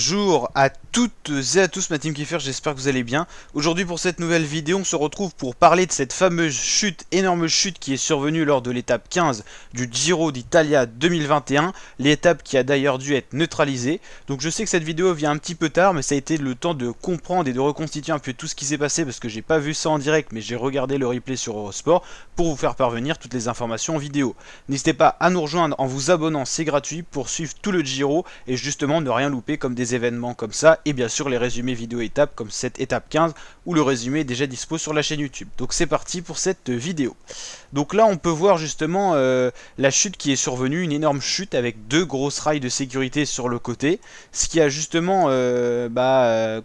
Bonjour à toutes et à tous, ma team Kiefer, j'espère que vous allez bien. Aujourd'hui pour cette nouvelle vidéo, on se retrouve pour parler de cette fameuse chute, énorme chute qui est survenue lors de l'étape 15 du Giro d'Italia 2021. L'étape qui a d'ailleurs dû être neutralisée. Donc je sais que cette vidéo vient un petit peu tard, mais ça a été le temps de comprendre et de reconstituer un peu tout ce qui s'est passé parce que j'ai pas vu ça en direct, mais j'ai regardé le replay sur Eurosport pour vous faire parvenir toutes les informations en vidéo. N'hésitez pas à nous rejoindre en vous abonnant, c'est gratuit pour suivre tout le Giro et justement ne rien louper comme des événements comme ça, et bien sûr les résumés vidéo étapes comme cette étape 15 où le résumé est déjà dispo sur la chaîne YouTube. Donc c'est parti pour cette vidéo. Donc là on peut voir justement la chute qui est survenue, une énorme chute avec deux grosses rails de sécurité sur le côté, ce qui a justement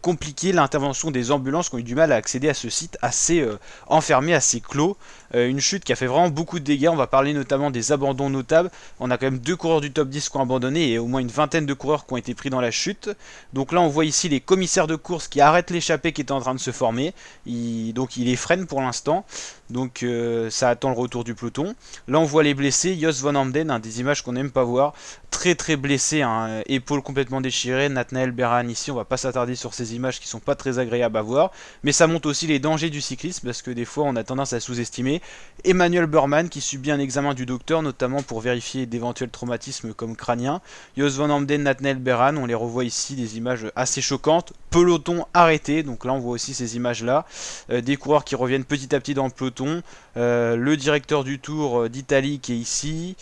compliqué l'intervention des ambulances qui ont eu du mal à accéder à ce site assez enfermé, assez clos. Une chute qui a fait vraiment beaucoup de dégâts, on va parler notamment des abandons notables. On a quand même deux coureurs du top 10 qui ont abandonné et au moins une vingtaine de coureurs qui ont été pris dans la chute. Donc là on voit ici les commissaires de course qui arrêtent l'échappée qui est en train de se former. Donc il les freine pour l'instant. Donc ça attend le retour du peloton. Là on voit les blessés, Jos Van Amden, des images qu'on n'aime pas voir. Très blessé, épaule complètement déchirée. Nathanael Beran ici, on va pas s'attarder sur ces images qui sont pas très agréables à voir. Mais ça montre aussi les dangers du cyclisme parce que des fois on a tendance à sous-estimer. Emmanuel Burman qui subit un examen du docteur notamment pour vérifier d'éventuels traumatismes comme crâniens. Jos Van Amden, Nathanael Beran, on les revoit ici, des images assez choquantes. Peloton arrêté, donc là on voit aussi ces images là. Des coureurs qui reviennent petit à petit dans le peloton. Le directeur du Tour d'Italie qui est ici.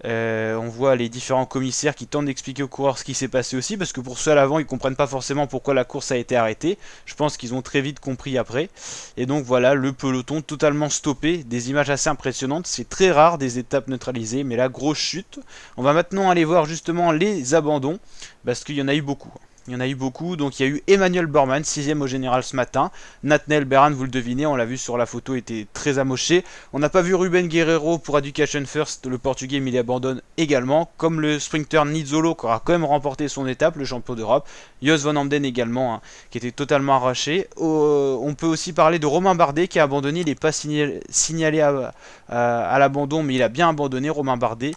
On voit les différents commissaires qui tentent d'expliquer aux coureurs ce qui s'est passé aussi, parce que pour ceux à l'avant ils comprennent pas forcément pourquoi la course a été arrêtée. Je pense qu'ils ont très vite compris après. Et donc voilà, le peloton totalement stoppé, des images assez impressionnantes. C'est très rare des étapes neutralisées, mais la grosse chute. On va maintenant aller voir justement les abandons, parce qu'il y en a eu beaucoup. Il y en a eu beaucoup, donc il y a eu Emmanuel Burman, 6ème au général ce matin. Nathanael Beran, vous le devinez, on l'a vu sur la photo, était très amoché. On n'a pas vu Ruben Guerreiro pour Education First, le portugais, mais il abandonne également. Comme le sprinter Nizzolo, qui aura quand même remporté son étape, le champion d'Europe. Jos Van Amden également, qui était totalement arraché. On peut aussi parler de Romain Bardet, qui a abandonné, il n'est pas signalé à l'abandon, mais il a bien abandonné, Romain Bardet.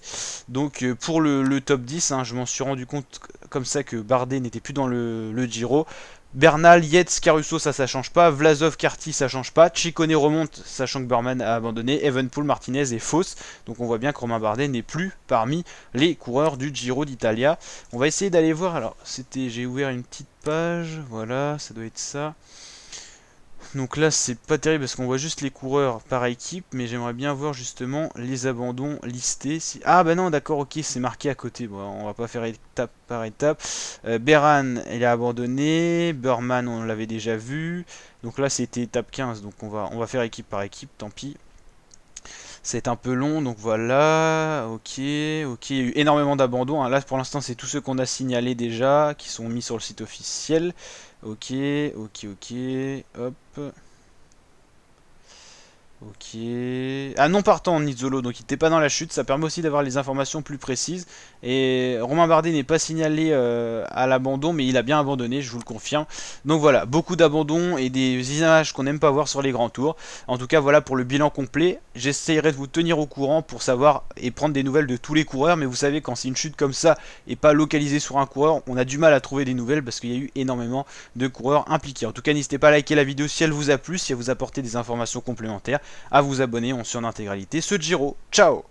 Donc pour le top 10, je m'en suis rendu compte comme ça que Bardet n'était plus dans le Giro. Bernal, Yates, Caruso, ça change pas. Vlasov, Carty, ça change pas. Ciccone remonte, sachant que Burman a abandonné. Evenepoel, Martinez et Foss. Donc on voit bien que Romain Bardet n'est plus parmi les coureurs du Giro d'Italia. On va essayer d'aller voir. Alors, j'ai ouvert une petite page. Voilà, ça doit être ça. Donc là c'est pas terrible parce qu'on voit juste les coureurs par équipe, mais j'aimerais bien voir justement les abandons listés. Ah bah non, d'accord, ok, c'est marqué à côté. Bon, on va pas faire étape par étape. Beran, il a abandonné. Burman, on l'avait déjà vu. Donc là c'était étape 15, donc on va faire équipe par équipe, tant pis. C'est un peu long, donc voilà, ok, il y a eu énormément d'abandons, Là pour l'instant c'est tous ceux qu'on a signalés déjà, qui sont mis sur le site officiel. Ok, hop. Ok. Ah non partant Nizzolo, donc il n'était pas dans la chute, ça permet aussi d'avoir les informations plus précises. Et Romain Bardet n'est pas signalé à l'abandon, mais il a bien abandonné, je vous le confirme. Donc voilà, beaucoup d'abandons et des images qu'on n'aime pas voir sur les grands tours. En tout cas voilà pour le bilan complet. J'essaierai de vous tenir au courant pour savoir et prendre des nouvelles de tous les coureurs, mais vous savez quand c'est une chute comme ça et pas localisée sur un coureur, on a du mal à trouver des nouvelles parce qu'il y a eu énormément de coureurs impliqués. En tout cas n'hésitez pas à liker la vidéo si elle vous a plu, si elle vous a apporté des informations complémentaires, à vous abonner, on suit en intégralité ce Giro. Ciao!